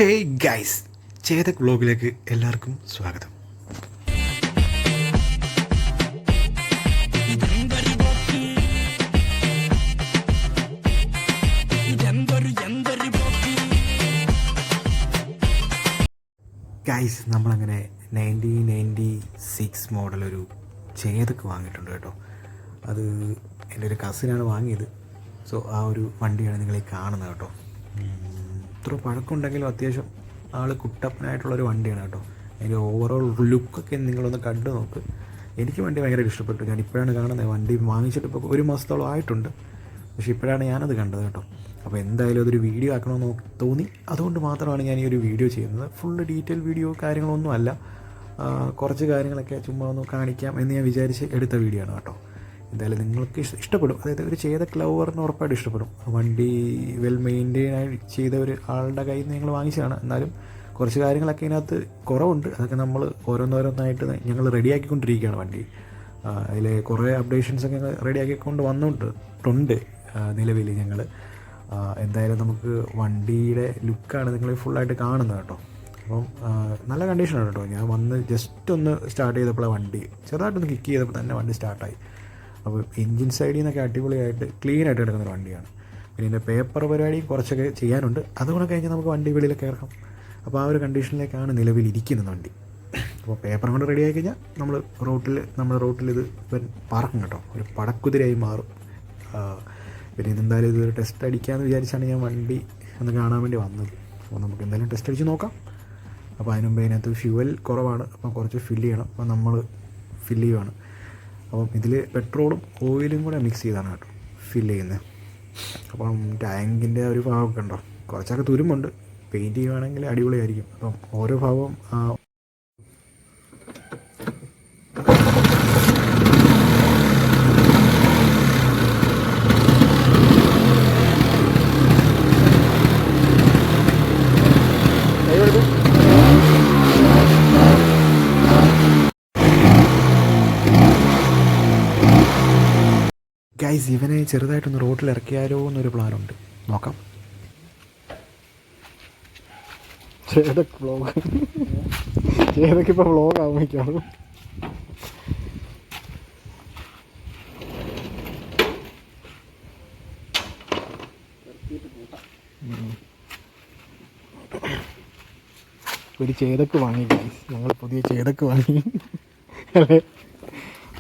Hey guys, Chetak വ്ലോഗിലേക്ക് എല്ലാവർക്കും സ്വാഗതം. Guys, നമ്മളങ്ങനെ 1996 മോഡൽ ഒരു ചേതക് വാങ്ങിയിട്ടുണ്ട് കേട്ടോ. അത് എൻ്റെ ഒരു കസിനാണ് വാങ്ങിയത്. സോ ആ ഒരു വണ്ടിയാണ് നിങ്ങളീ കാണുന്നത് കേട്ടോ. ഇത്ര പഴക്കമുണ്ടെങ്കിലും അത്യാവശ്യം ആൾ കുട്ടപ്പനായിട്ടുള്ളൊരു വണ്ടിയാണ് കേട്ടോ. അതിൻ്റെ ഓവറോൾ ലുക്കൊക്കെ നിങ്ങളൊന്ന് കണ്ടു നോക്ക്. എനിക്ക് വണ്ടി ഭയങ്കര ഇഷ്ടപ്പെട്ടു. ഞാൻ ഇപ്പോഴാണ് കാണുന്നത്. വണ്ടി വാങ്ങിച്ചിട്ട് ഇപ്പോൾ ഒരു മാസത്തോളം ആയിട്ടുണ്ട്, പക്ഷേ ഇപ്പോഴാണ് ഞാനത് കണ്ടത് കേട്ടോ. അപ്പോൾ എന്തായാലും അതൊരു വീഡിയോ ആക്കണമെന്ന് തോന്നി. അതുകൊണ്ട് മാത്രമാണ് ഞാൻ ഈ ഒരു വീഡിയോ ചെയ്യുന്നത്. ഫുള്ള് ഡീറ്റെയിൽ വീഡിയോ കാര്യങ്ങളൊന്നും അല്ല, കുറച്ച് കാര്യങ്ങളൊക്കെ ചുമ്മാ ഒന്ന് കാണിക്കാം എന്ന് ഞാൻ വിചാരിച്ച് എടുത്ത വീഡിയോ ആണ് കേട്ടോ. എന്തായാലും നിങ്ങൾക്ക് ഇഷ്ടപ്പെടും. അതായത് ഒരു ചേതക് ലവറിന് ഉറപ്പായിട്ട് ഇഷ്ടപ്പെടും. വണ്ടി വെൽ മെയിൻറ്റെയിൻ ആയി ചെയ്ത ഒരു ആളുടെ കയ്യിൽ നിന്ന് ഞങ്ങൾ വാങ്ങിച്ചതാണ്. എന്നാലും കുറച്ച് കാര്യങ്ങളൊക്കെ ഇതിനകത്ത് കുറവുണ്ട്. അതൊക്കെ നമ്മൾ ഓരോന്നോരോന്നായിട്ട് ഞങ്ങൾ റെഡിയാക്കിക്കൊണ്ടിരിക്കുകയാണ് വണ്ടി. അതിൽ കുറേ അപ്ഡേഷൻസൊക്കെ ഞങ്ങൾ റെഡിയാക്കിക്കൊണ്ട് വന്നിട്ടുണ്ട് നിലവിൽ ഞങ്ങൾ. എന്തായാലും നമുക്ക് വണ്ടിയുടെ ലുക്കാണ് നിങ്ങൾ ഫുള്ളായിട്ട് കാണുന്നത് കേട്ടോ. അപ്പം നല്ല കണ്ടീഷനാണ് കേട്ടോ. ഞാൻ വന്ന് ജസ്റ്റ് ഒന്ന് സ്റ്റാർട്ട് ചെയ്തപ്പോഴാണ് വണ്ടി ചെറുതായിട്ടൊന്ന് കിക്ക് ചെയ്തപ്പോൾ തന്നെ വണ്ടി സ്റ്റാർട്ടായി. അപ്പോൾ എൻജിൻ സൈഡിൽ നിന്നൊക്കെ അടിപൊളിയായിട്ട് ക്ലീനായിട്ട് കിടക്കുന്നൊരു വണ്ടിയാണ്. പിന്നെ ഇതിൻ്റെ പേപ്പർ പരിപാടിയും കുറച്ചൊക്കെ ചെയ്യാനുണ്ട്. അതുകൂടെ കഴിഞ്ഞ് നമുക്ക് വണ്ടി വെളിയിലൊക്കെ ഇറക്കാം. അപ്പോൾ ആ ഒരു കണ്ടീഷനിലേക്കാണ് നിലവിലിരിക്കുന്നത് വണ്ടി. അപ്പോൾ പേപ്പർ കൊണ്ട് റെഡിയായി കഴിഞ്ഞാൽ നമ്മുടെ റോട്ടിൽ ഇത് പറക്കും കേട്ടോ. ഒരു പടക്കുതിരയായി മാറും. പിന്നെ ഇതെന്തായാലും ഇതൊരു ടെസ്റ്റ് അടിക്കാമെന്ന് വിചാരിച്ചാണ് ഞാൻ വണ്ടി ഒന്ന് കാണാൻ വേണ്ടി വന്നത്. അപ്പോൾ നമുക്ക് എന്തായാലും ടെസ്റ്റ് അടിച്ച് നോക്കാം. അപ്പോൾ അതിന് മുമ്പ് ഇതിനകത്ത് ഫ്യൂവൽ കുറവാണ്, അപ്പം കുറച്ച് ഫില്ല് ചെയ്യണം. അപ്പം നമ്മൾ ഫില്ല് ചെയ്യുവാണ്. അപ്പം ഇതിൽ പെട്രോളും ഓയിലും കൂടെ മിക്സ് ചെയ്താണ് കേട്ടോ ഫില്ല് ചെയ്യുന്നത്. അപ്പം ടാങ്കിൻ്റെ ഒരു ഭാഗമൊക്കെ ഉണ്ടോ, കുറച്ചൊക്കെ തുരുമ്പുണ്ട്. പെയിൻറ്റ് ചെയ്യുവാണെങ്കിൽ അടിപൊളിയായിരിക്കും. അപ്പം ഓരോ ഭാഗവും ഗൈസ്, ഇവനെ ചെറുതായിട്ടൊന്ന് റോട്ടിൽ ഇറക്കിയാലോ എന്നൊരു പ്ലാനുണ്ട്. നോക്കാം. ചേതക് വ്ലോഗ്, ചേതക് ഇപ്പോൾ വ്ലോഗ് ആവുമ്പോൾ ഒരു ചേതക്ക് വാങ്ങി ഗൈസ്. ഞങ്ങൾ പുതിയ ചേതക്ക് വാങ്ങി അല്ലേ,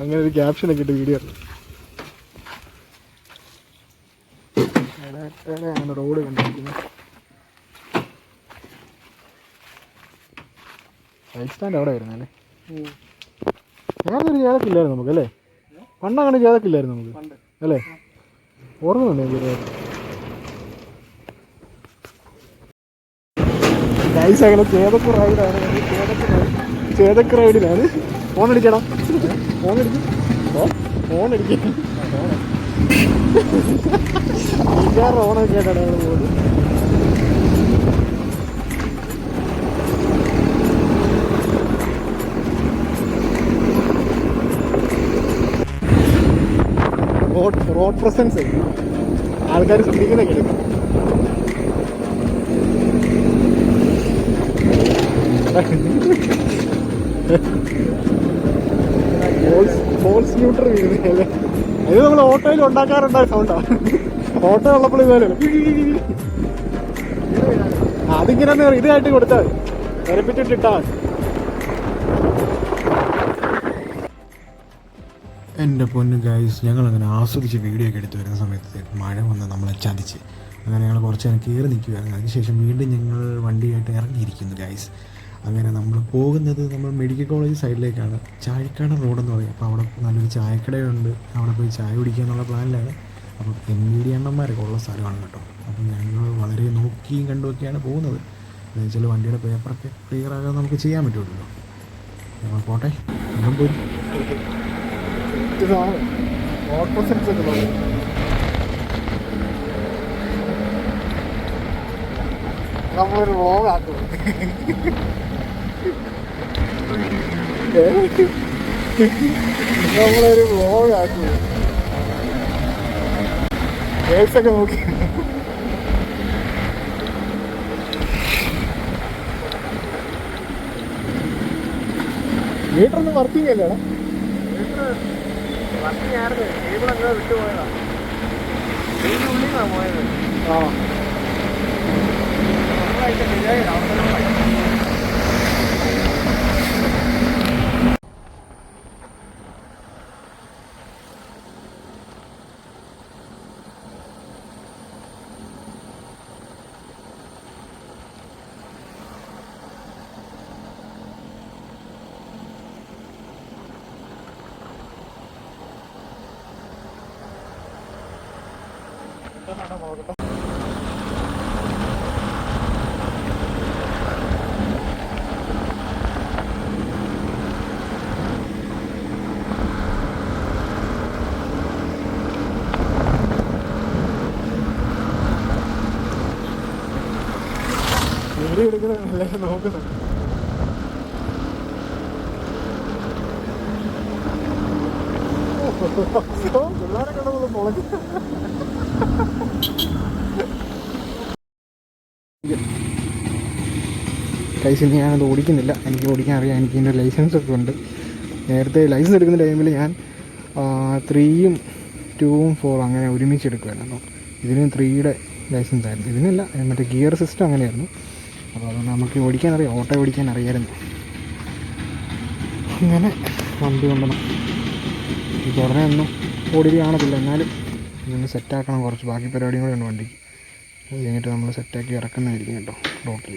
അങ്ങനെ ഒരു ക്യാപ്ഷനൊക്കെ ഇട്ട് വീഡിയോ. ആണ് റോഡ് കണ്ടിരിക്കുന്നത്. ബൈക്ക് സ്റ്റാൻഡ് അവിടെ വരുന്നല്ലേ. ഞാനൊരു ചേതക്കില്ലായിരുന്നു നമുക്ക് അല്ലേ, പണ്ടങ്ങനെ ചേതക്കില്ലായിരുന്നു നമുക്ക് അല്ലേ, ഓർമ്മയുണ്ട്. ഗൈസ് അങ്ങനെ ചേതക്ക് റൈഡാണ്. ചേതക്ക് റൈഡിലാണ്. ഫോണടിക്കണം, ഫോണടിക്കും. ഓണൊക്കെ ആയിട്ടാണ് ഞങ്ങൾ പോകുന്നത്. റോഡ് പ്രസൻസ് ആൾക്കാർ ശ്രദ്ധിക്കുന്നൊക്കെ എടുക്കും. ഫോൾസ് ന്യൂട്രൽ വീഴുന്നല്ലേ. ഇത് നമ്മൾ ഓട്ടോയിൽ ഉണ്ടാക്കാറുണ്ടായ സൗണ്ടാണ്. ഓട്ടോ ഉള്ളപ്പോൾ ഇതുപോലെ അതിങ്ങനെ ഇതായിട്ട് കൊടുത്താൽ മതി, നിരപ്പിച്ചിട്ടിട്ടാൽ. എൻ്റെ പൊന്നു ഗൈസ്, ഞങ്ങളങ്ങനെ ആസ്വദിച്ച് വീഡിയോ ഒക്കെ എടുത്ത് വരുന്ന സമയത്ത് മഴ വന്ന് നമ്മളെ ചതിച്ച്. അങ്ങനെ ഞങ്ങൾ കുറച്ച് നേരം കയറി നിൽക്കുകയായിരുന്നു. അതിനുശേഷം വീണ്ടും ഞങ്ങൾ വണ്ടിയായിട്ട് ഇറങ്ങിയിരിക്കുന്നു ഗൈസ്. അങ്ങനെ നമ്മൾ പോകുന്നത് നമ്മൾ മെഡിക്കൽ കോളേജ് സൈഡിലേക്കാണ്. ചാഴിക്കാട് റോഡെന്ന് പറയും. അപ്പോൾ അവിടെ നല്ലൊരു ചായക്കടയുണ്ട്, അവിടെ പോയി ചായ കുടിക്കുക എന്നുള്ള പ്ലാനിലാണ്. അപ്പം MVD അണ്ണന്മാരൊക്കെ ഉള്ള സ്ഥലമാണ് കേട്ടോ. അപ്പം ഞങ്ങൾ വളരെ നോക്കിയും കണ്ടുമൊക്കെയാണ് പോകുന്നത്. എന്ന് വെച്ചാൽ വണ്ടിയുടെ പേപ്പറൊക്കെ ക്ലിയർ ആകാതെ നമുക്ക് ചെയ്യാൻ പറ്റുമല്ലോ. ഞങ്ങൾ പോട്ടെ, ഞങ്ങൾ പോയി. നമ്മളൊരു വ്ലോഗാക്കും. നമ്മളൊരു വ്ലോഗാക്കും. കേസൊക്കെ നോക്കി മീറ്ററൊന്നും വർക്കിംഗ് അല്ലേടാ? വർക്കിംഗ് ആയിരുന്നു, കേബിൾ അങ്ങനെ വിട്ടുപോയതാണ്. ഉള്ളിലാണ് പോയത്. ആ ശരിയായി അവസരമായി. നോക്കട്ടെ. വീഡിയോ എടുക്കുന്നതല്ലേ നോക്കുന്നത്. പിള്ളേരെ കണ്ടത് മുളക്. ലൈസൻസ് ഞാനത് ഓടിക്കുന്നില്ല, എനിക്ക് ഓടിക്കാൻ അറിയാം, എനിക്ക് ഇതിൻ്റെ ലൈസൻസൊക്കെ ഉണ്ട്. നേരത്തെ ലൈസൻസ് എടുക്കുന്ന ടൈമിൽ ഞാൻ 3ഉം 2ഉം 4ഉം അങ്ങനെ ഒരുമിച്ച് എടുക്കുമായിരുന്നു. ഇതിന് 3യുടെ ലൈസൻസ് ആയിരുന്നു, ഇതിനല്ല മറ്റേ ഗിയർ സിസ്റ്റം അങ്ങനെയായിരുന്നു. അപ്പോൾ അതുകൊണ്ട് നമുക്ക് ഓടിക്കാനറിയാം, ഓട്ടോ ഓടിക്കാൻ അറിയാമായിരുന്നു. അങ്ങനെ വണ്ടി കൊണ്ടുവന്നു. ഇപ്പോൾ ഉടനെ ഒന്നും ഓടി കാണത്തില്ല, എന്നാലും ഇതൊന്ന് സെറ്റാക്കണം, കുറച്ച് ബാക്കി പരിപാടിയും കൂടെ ഉണ്ട് വണ്ടിക്ക്. അത് കഴിഞ്ഞിട്ട് നമ്മൾ സെറ്റാക്കി ഇറക്കുന്നതായിരിക്കും കേട്ടോ റോട്ടിൽ.